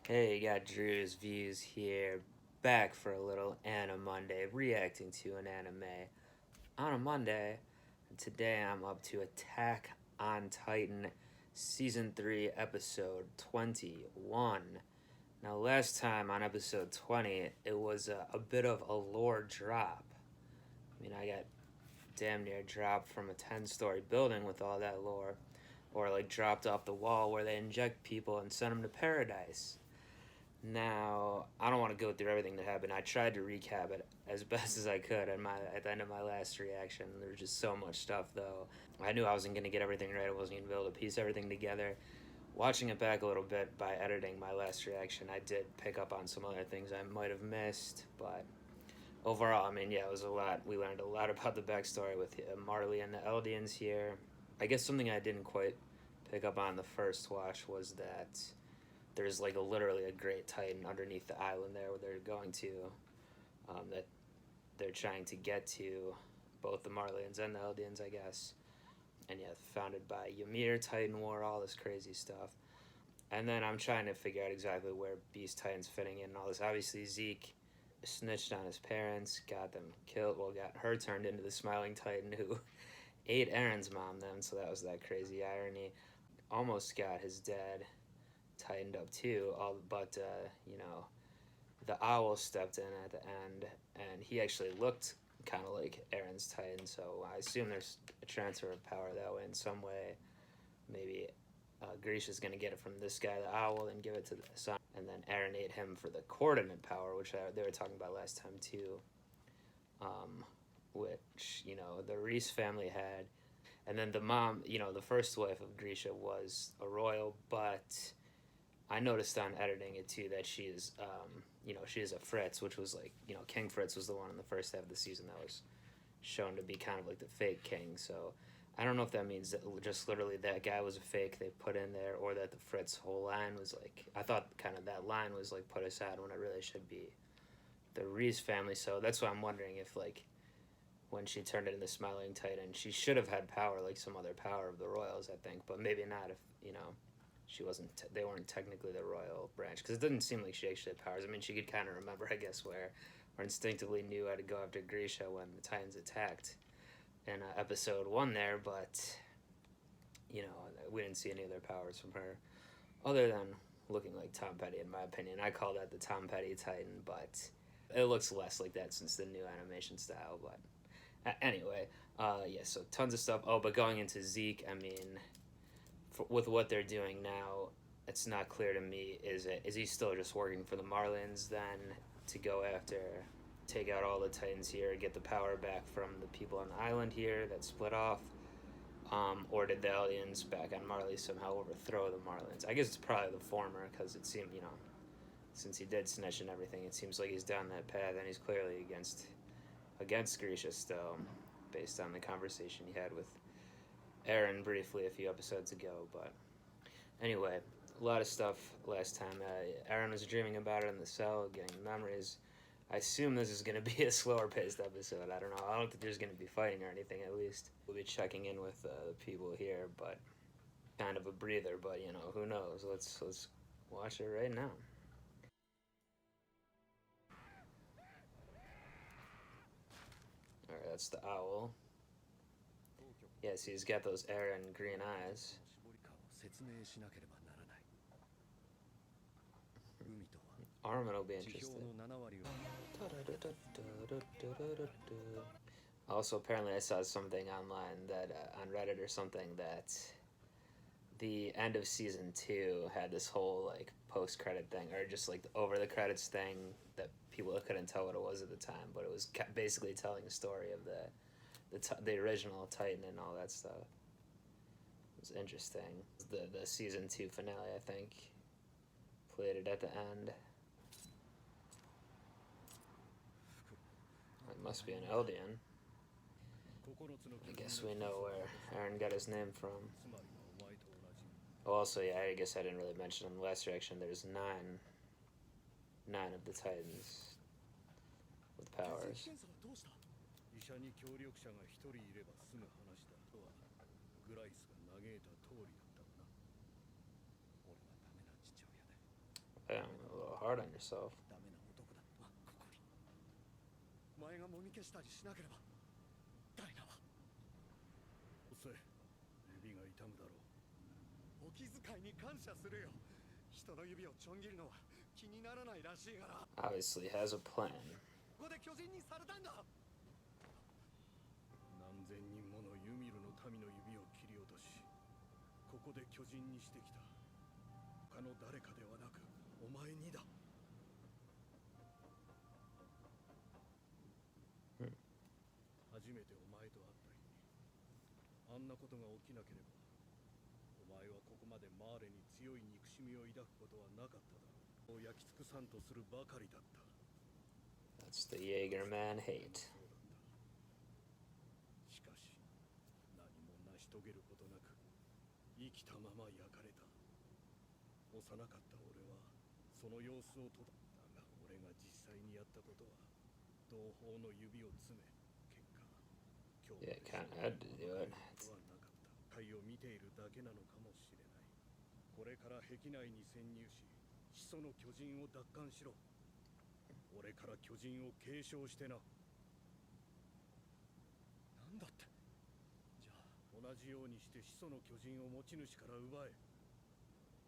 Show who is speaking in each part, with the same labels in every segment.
Speaker 1: Hey, you got Drewz Viewz here, back for a little Anime Monday, reacting to an anime on a Monday. And today I'm up to Attack on Titan Season 3, Episode 21. Now, last time on Episode 20, it was a bit of a lore drop. I mean, I got damn near dropped from a 10-story building with all that lore, or like dropped off the wall where they inject people and send them to paradise. Now, I don't want to go through everything that happened. I tried to recap it as best as I could at the end of my last reaction. There was just so much stuff, though. I knew I wasn't going to get everything right. I wasn't going to be able to piece everything together. Watching it back a little bit by editing my last reaction, I did pick up on some other things I might have missed, but overall, I mean, yeah, it was a lot. We learned a lot about the backstory with Marley and the Eldians here. I guess something I didn't quite pick up on the first watch was that there's like literally a great titan underneath the island there where they're going to, that they're trying to get to, both the Marleyans and the Eldians, I guess. And yeah, founded by Ymir, Titan War, all this crazy stuff. And then I'm trying to figure out exactly where Beast Titan's fitting in and all this. Obviously, Zeke snitched on his parents, got them killed, well, got her turned into the Smiling Titan who ate Aaron's mom then, so that was that crazy irony. Almost got his dad tightened up too, but the owl stepped in at the end, and he actually looked kind of like Aaron's Titan, so I assume there's a transfer of power that way in some way. Maybe Grisha's going to get it from this guy, the owl, and give it to the son, and then Aaron ate him for the coordinate power, which they were talking about last time too, which, the Reese family had. And then the mom, the first wife of Grisha was a royal, but I noticed on editing it too that she is, she is a Fritz, which was like, King Fritz was the one in the first half of the season that was shown to be kind of like the fake king. So I don't know if that means that just literally that guy was a fake they put in there, or that the Fritz whole line was like, I thought kind of that line was like put aside when it really should be the Reese family. So that's why I'm wondering if like when she turned into the Smiling Titan, she should have had power like some other power of the royals, I think, but maybe not if, she wasn't, they weren't technically the royal branch, because it didn't seem like she actually had powers. I mean, she could kind of remember, I guess, where or instinctively knew how to go after Grisha when the Titans attacked in episode 1 there, but we didn't see any of their powers from her other than looking like Tom Petty, in my opinion. I call that the Tom Petty Titan, but it looks less like that since the new animation style. But anyway, yeah, so tons of stuff. Oh, but going into Zeke, I mean, with what they're doing now, it's not clear to me, is he still just working for the Marlins then to go after, take out all the Titans here, get the power back from the people on the island here that split off, or did the aliens back on Marley somehow overthrow the Marlins? I guess it's probably the former, because it seemed, since he did snitch and everything, it seems like he's down that path, and he's clearly against Grisha still, based on the conversation he had with Aaron briefly a few episodes ago. But anyway, a lot of stuff last time. Aaron was dreaming about it in the cell, getting memories. I assume this is going to be a slower paced episode. I don't know. I don't think there's going to be fighting or anything, at least. We'll be checking in with the people here, but kind of a breather, but who knows? Let's watch it right now. Alright, that's the owl. Yes, he's got those Aaron green eyes. Armin will be interested. Also, apparently I saw something online that, on Reddit or something, that the end of season 2 had this whole like post-credit thing, or just like the over the credits thing, that people couldn't tell what it was at the time, but it was basically telling the story of the original Titan and all that stuff. It was interesting. The season 2 finale, I think, played it at the end. It must be an Eldian. I guess we know where Aaron got his name from. Oh, also, yeah, I guess I didn't really mention in the last reaction, there's nine of the Titans with powers. Damn, a little hard on yourself.
Speaker 2: ダメな男だ。あ、ここに。お前がもみ消したりしなければ、ダイナは。
Speaker 3: 遅い。指が痛むだろう。
Speaker 2: お気遣いに感謝するよ。人の指をちょん切るのは気にならないらしいから。
Speaker 1: Obviously has a plan.
Speaker 2: ここで巨人にされたんだ。
Speaker 3: 何千人ものユミルの民の指を切り落とし、ここで巨人にしてきた。他の誰かではなく、お前にだ。初めてお前と会った日、あんなことが起きなければ、お前はここまでマーレに強い憎しみを抱くことはなかっただろう。焼き尽くさんとするばかりだった。
Speaker 1: That's the Jaeger man hate.
Speaker 3: しかし、何も成し遂げることなく、生きたまま焼かれた。幼かった俺は、その様子をとだ。だが俺が実際にやったことは、同胞の指を詰め、結果、今日
Speaker 1: Yeah, kind of had to do it.
Speaker 3: はなかった。会を見ているだけなのかもしれない。これから壁内に潜入し、始祖の巨人を奪還しろ。俺から巨人を継承してな。
Speaker 2: なんだって。じゃあ
Speaker 3: 同じようにして始祖の巨人を持ち主から奪え。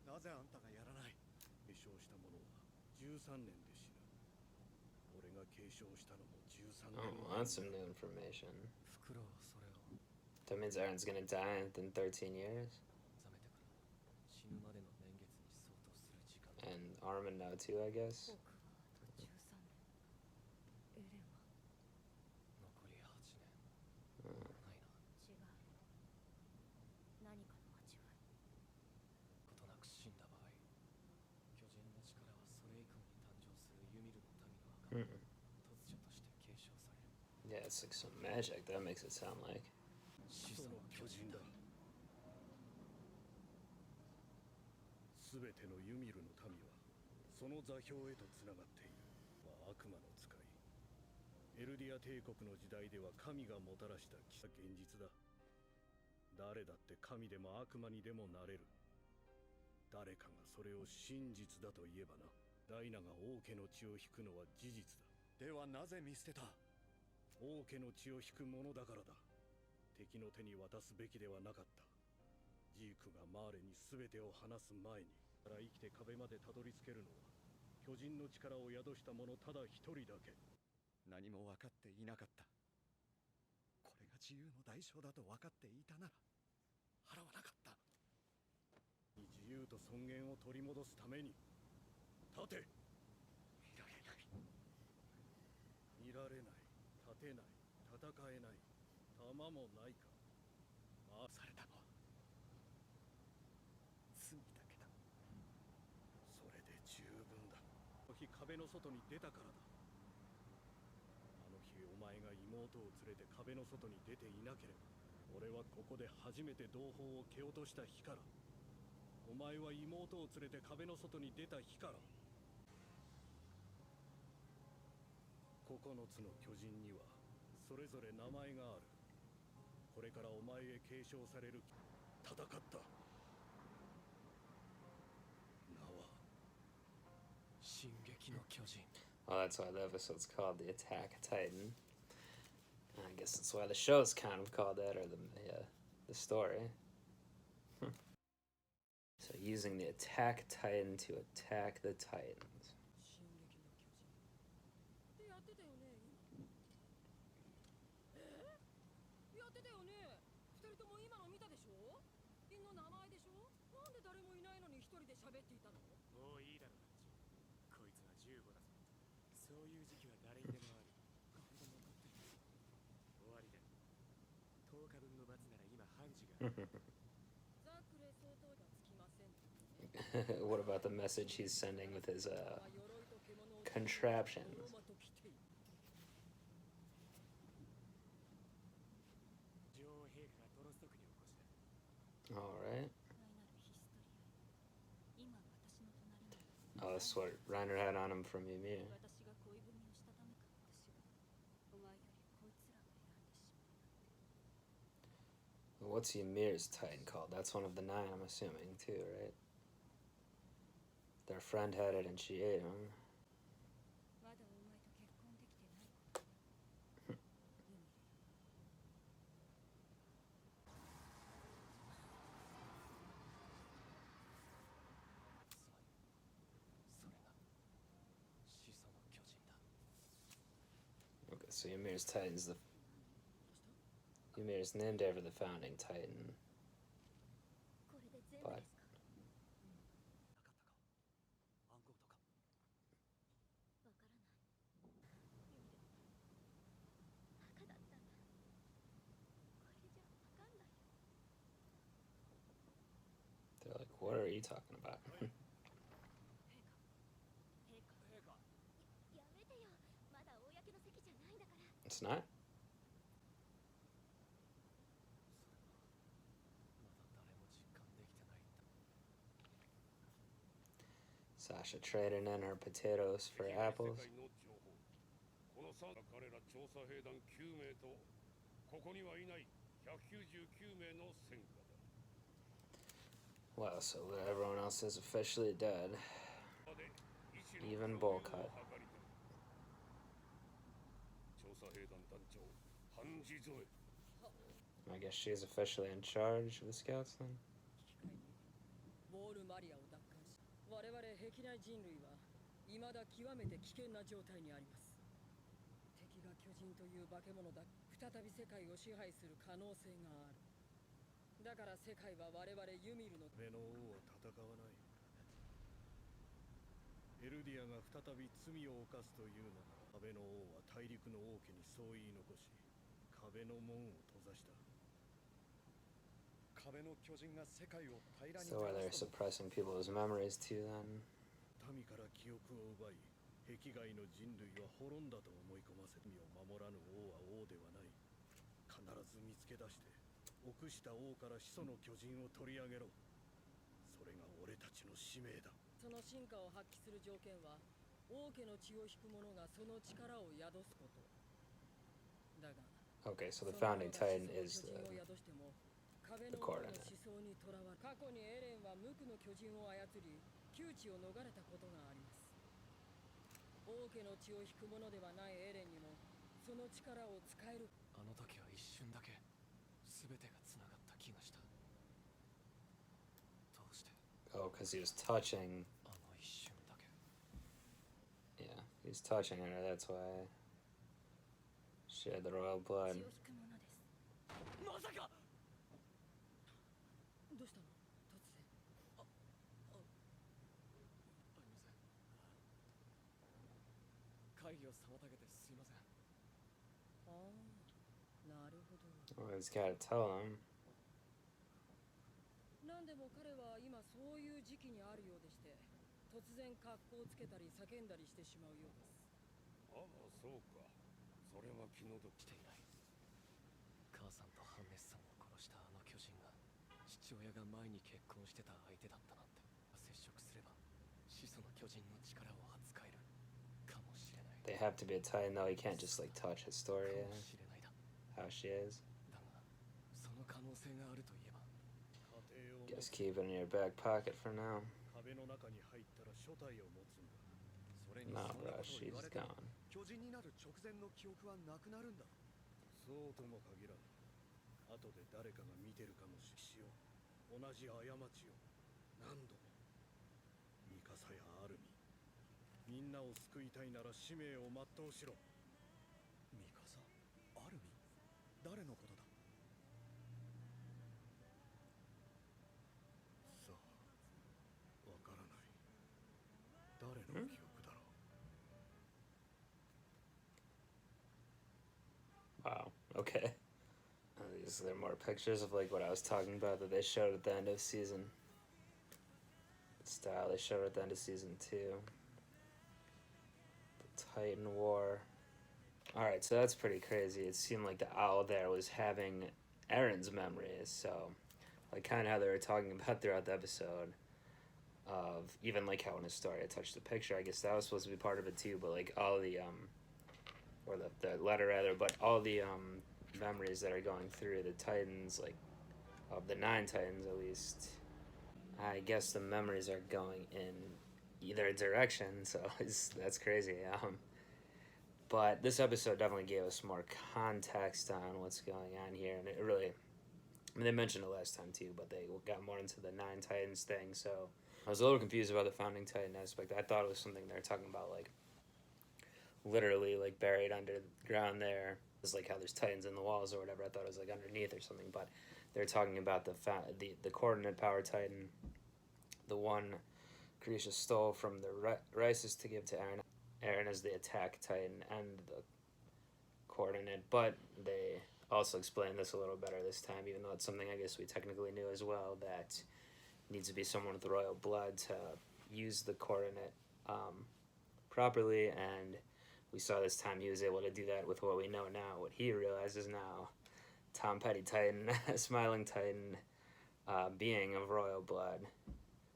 Speaker 2: なぜあんたがやらない。
Speaker 3: 継承した者は13年で死ぬ。俺が継承したのも13
Speaker 1: Oh,
Speaker 3: 年。
Speaker 1: that's some new information.
Speaker 2: フクロウはそれを
Speaker 1: That means Aaron's gonna die within 13 years?
Speaker 2: 覚めてから死ぬまでの年月に相当する時間。
Speaker 1: And Armin now too, I guess?
Speaker 4: 僕はあと13年。エレンは
Speaker 2: 残り8年。
Speaker 1: Mm.
Speaker 2: ないな。
Speaker 4: 違う。何かの間違い。
Speaker 2: ことなく死んだ場合、巨人の力はそれ以降に誕生するユミルの民の
Speaker 1: Mm.
Speaker 2: 墓突如として継承される。
Speaker 1: Yeah, it's like some magic. That makes it sound like.
Speaker 2: 始祖の巨人だ。
Speaker 3: すべてのユミルの民はその座標へとつながっている。は悪魔の使い。エルディア帝国の時代では神がもたらした奇跡現実だ。誰だって神でも悪魔にでもなれる。誰かがそれを真実だと言えばな。ダイナが王家の血を引くのは事実だ。
Speaker 2: ではなぜ見捨てた。
Speaker 3: 王家の血を引くものだからだ。敵の手に渡すべきではなかった。ジークがマーレに全てを話す前に、から生きて壁までたどり着けるのは巨人の力を宿した者ただ一人だけ。
Speaker 2: 何も分かっていなかった。これが自由の代償だと分かっていたなら払わなかった。
Speaker 3: 自由と尊厳を取り戻すために立て。
Speaker 2: 見られない。
Speaker 3: 見られない、立てない、戦えない、弾もないか。
Speaker 2: されたのは罪だけだ。
Speaker 3: それで十分だ。あの日壁の外に出たからだ。あの日お前が妹を連れて壁の外に出ていなければ、俺はここで初めて同胞を蹴落とした日から、お前は妹を連れて壁の外に出た日から、9つの巨人にはそれぞれ名前がある。これからお前へ継承される。戦った。名は
Speaker 2: 進撃の巨人。
Speaker 1: Oh, that's why the episode's called The Attack Titan. I guess that's why the show's kind of called that, or the story. So using the Attack Titan to attack the Titans.
Speaker 2: 進撃の巨人。
Speaker 5: ってやってたよね。やってたよね。二人とも今の見たでしょ。犬の名前でしょ。なんで誰もいないのに一人で喋っていたの。
Speaker 6: もういいだろう、こいつは15だぞ。そういう時期は誰にでもある。
Speaker 2: ガンダムを買ってる。
Speaker 6: 終わりだ。10日分の罰なら今判事が。
Speaker 5: ザクレ総統がつきません。
Speaker 1: What about the message he's sending with his contraptions?
Speaker 6: 女王陛下がトロストクにお越しだ。
Speaker 1: All right.
Speaker 4: 大なるヒストリア。今私の隣に。
Speaker 1: Oh, that's what Reiner had on him from Ymir.
Speaker 4: 私が恋文をしたためか私がお前よりこいつらを選んでしまう。
Speaker 1: What's Ymir's Titan called? That's one of the 9, I'm assuming, too, right? their friend had it and she ate him.
Speaker 4: まだお前と結婚できてないことユミ
Speaker 1: Okay, so Ymir's Titan's the Ymir's named after the founding Titan.
Speaker 4: これで全部
Speaker 1: But
Speaker 4: ですか
Speaker 2: なかったか暗号とか
Speaker 4: わからないユミルバカだったんだこれじゃわかんないよ
Speaker 1: they're like, what are you talking about?
Speaker 4: 陛下やめてよまだ公の席じゃないんだから
Speaker 1: It's not?
Speaker 2: まだ誰も実感できてないんだ
Speaker 1: Sasha trading in her potatoes for apples.
Speaker 3: 世界の情報このさ彼ら調査兵団9名とここにはいない199名の戦果だ
Speaker 1: Well, so everyone else is officially dead. Even bowl cut.
Speaker 3: 調査兵団団長ハンジゾエ
Speaker 1: I guess she's officially in charge of the scouts then.
Speaker 5: 機会にウォールマリアを奪還し我々壁内人類は未だ極めて危険な状態にあります敵が巨人という化け物だ再び世界を支配する可能性があるだから世界は我々ユミルの
Speaker 3: 壁の王は戦わないエルディアが再び罪を犯すというなら壁の王は大陸の王家にそう言い残し壁の門を閉ざした
Speaker 2: 壁の巨人が世界を平らに
Speaker 1: So are they
Speaker 2: すの
Speaker 1: suppressing people's memories too then?
Speaker 3: 民から記憶を奪い壁外の人類は滅んだと思い込ませ身を守らぬ王は王ではない必ず見つけ出して臆した王から始祖の巨人を取り上げろそれが俺たちの使命だ
Speaker 5: その進化を発揮する条件は王家の血を引く者がその力を宿すことだが
Speaker 1: Okay, so the founding titan is the
Speaker 5: 壁
Speaker 1: the
Speaker 5: の
Speaker 1: coordinate.
Speaker 5: 思想にとらわれ過去にエレンは無垢の巨人を操り窮地を逃れたことがあります王家の血を引く者ではないエレンにもその力を使える
Speaker 2: あの時は一瞬だけ全てがつながった気がしたどうして
Speaker 1: Oh, because he was touching.
Speaker 2: あの一瞬だけ
Speaker 1: Yeah, he was touching her. That's why she had the royal blood.
Speaker 4: 血を引くものです
Speaker 2: まさか
Speaker 5: どうしたの突然
Speaker 2: ありません会議を妨げてすいません
Speaker 5: ああなるほど
Speaker 1: Well, he's got to tell him.
Speaker 5: 何でも彼は今そういう時期にあるようでして突然格好をつけたり叫んだりしてしまうようです
Speaker 3: ああそうかそれは気の毒
Speaker 2: していない母さんとハンネスさんを殺したあの巨人が父親が前に結婚してた相手だったなんて接触すれば始祖の巨人の力を扱えるかもしれない
Speaker 1: They have to be a titan, though. He can't just like touch his
Speaker 2: か
Speaker 1: story
Speaker 2: も
Speaker 1: and
Speaker 2: しれないだ
Speaker 1: how she is.
Speaker 2: だがその可能性があるといえば
Speaker 3: 家庭を持
Speaker 1: Just
Speaker 3: つ
Speaker 1: keep it in your back pocket for now.
Speaker 3: 壁の中に入ったら初体を持つんだ
Speaker 2: それに
Speaker 1: Nah,
Speaker 2: そんな
Speaker 1: bro,
Speaker 2: ことを
Speaker 1: she's
Speaker 2: 言われても
Speaker 1: gone.
Speaker 2: 巨人になる直前の記憶はなくなるんだ
Speaker 3: そうとも限らん後で誰かが見てるかもしよう同じ過ちを何度もミカサやアルミみんなを救いたいなら使命を全うしろ
Speaker 2: ミカサアルミ誰のことだ
Speaker 3: さあわからない誰の記憶だろう
Speaker 1: Wow. Okay. These are more pictures of like what I was talking about that they showed at the end of season. The style they showed at the end of season 2. The Titan War. Alright, so that's pretty crazy. It seemed like the owl there was having Aaron's memories, so like kind of how they were talking about throughout the episode of even like how in his story I touched the picture. I guess that was supposed to be part of it too, but like all the or the letter rather, but all the memories that are going through the Titans, like of the 9 Titans at least, I guess the memories are going in either direction, so that's crazy. But this episode definitely gave us more context on what's going on here, and it really, I mean, they mentioned it last time too, but they got more into the Nine Titans thing, so I was a little confused about the Founding Titan aspect. I thought it was something they were talking about, like, literally, like, buried under the ground there. It's like how there's Titans in the walls or whatever. I thought it was, like, underneath or something, but they're talking about the coordinate power Titan, the one Grisha stole from the Rices to give to Eren. Eren is the attack Titan and the coordinate, but they also explained this a little better this time, even though it's something I guess we technically knew as well, that needs to be someone with royal blood to use the coordinate properly, and we saw this time he was able to do that with what we know now, what he realizes now. Tom Petty Titan, Smiling Titan, being of royal blood.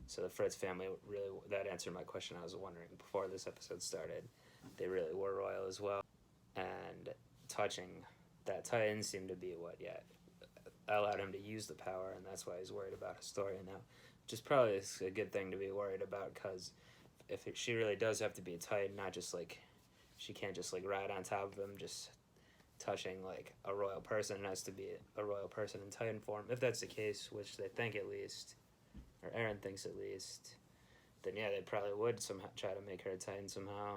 Speaker 1: So the Fritz family really, that answered my question I was wondering before this episode started. They really were royal as well. And touching that Titan seemed to be what, allowed him to use the power, and that's why he's worried about Historia now. Which is probably a good thing to be worried about, because she really does have to be a Titan, not just like, she can't just like ride on top of him, just touching like a royal person. It has to be a royal person in Titan form. If that's the case, which they think at least, or Eren thinks at least, then yeah, they probably would somehow try to make her a Titan somehow.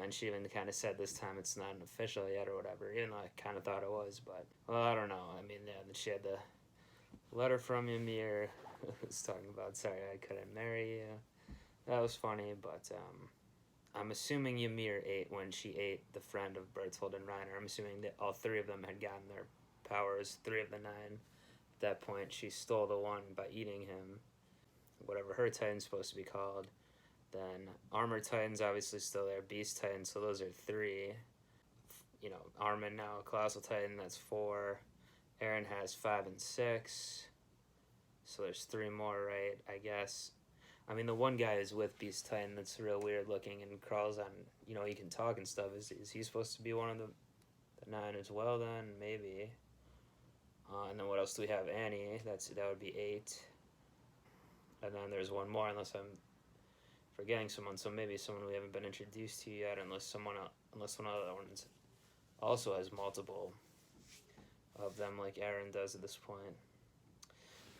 Speaker 1: And she even kind of said this time it's not an official yet or whatever, even though I kind of thought it was, but, well, I don't know. I mean, yeah, she had the letter from Ymir. was talking about, sorry, I couldn't marry you. That was funny, but I'm assuming Ymir ate when she ate the friend of Bertold and Reiner. I'm assuming that all three of them had gotten their powers, 3 of the 9. At that point, she stole the one by eating him, whatever her Titan's supposed to be called. Then Armor Titan's obviously still there, Beast Titan, so those are 3. You know, Armin now, Colossal Titan, that's 4. Eren has 5 and 6. So there's 3 more, right? I guess. I mean, the one guy is with Beast Titan that's real weird looking and crawls on, you know, he can talk and stuff. Is he supposed to be one of the 9 as well then? Maybe. And then what else do we have? Annie, that would be 8. And then there's one more, unless I'm forgetting someone. So maybe someone we haven't been introduced to yet, unless one of the other ones also has multiple of them, like Eren does at this point.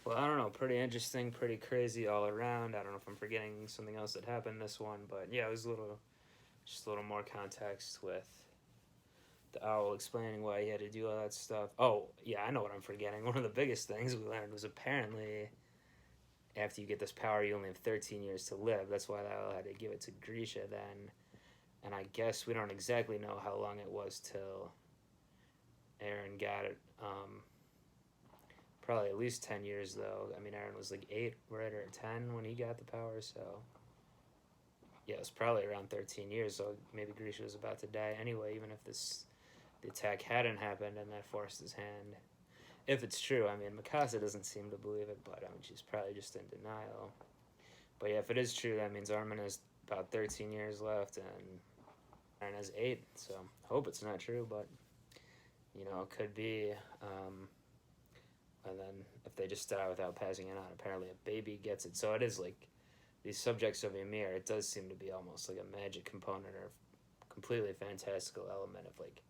Speaker 1: Well, I don't know. Pretty interesting, pretty crazy all around. I don't know if I'm forgetting something else that happened this one, but yeah, it was just a little more context with the owl explaining why he had to do all that stuff. Oh, yeah, I know what I'm forgetting. One of the biggest things we learned was apparently after you get this power, you only have 13 years to live. That's why the owl had to give it to Grisha then. And I guess we don't exactly know how long it was till Eren got it. Probably at least 10 years, though. I mean, Eren was like 8, right, or 10 when he got the power, so yeah, it was probably around 13 years, so maybe Grisha was about to die anyway, even if the attack hadn't happened and that forced his hand. If it's true, I mean, Mikasa doesn't seem to believe it, but I mean, she's probably just in denial. But yeah, if it is true, that means Armin has about 13 years left, and Eren has 8, so I hope it's not true, but, you know, it could be. And then if they just die without passing it on, apparently a baby gets it. So it is like these subjects of Ymir, it does seem to be almost like a magic component or a completely fantastical element of like,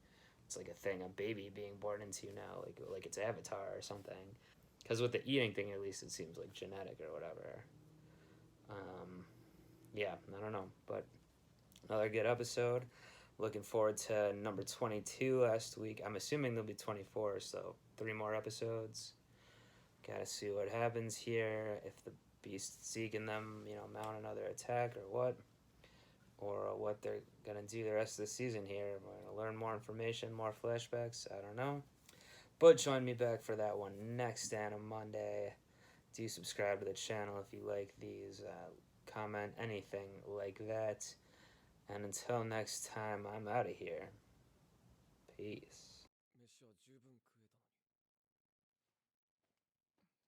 Speaker 1: it's like a thing, a baby being born into you now, like it's Avatar or something. Because with the eating thing, at least it seems like genetic or whatever. Yeah, I don't know. But another good episode. Looking forward to number 22 last week. I'm assuming there'll be 24, so 3 more episodes. Gotta see what happens here, if the Beast Zeke and them, you know, mount another attack or what they're gonna do the rest of the season here. We're gonna learn more information, more flashbacks, I don't know. But join me back for that one next on Monday. Do subscribe to the channel if you like these, comment anything like that. And until next time, I'm out of here. Peace.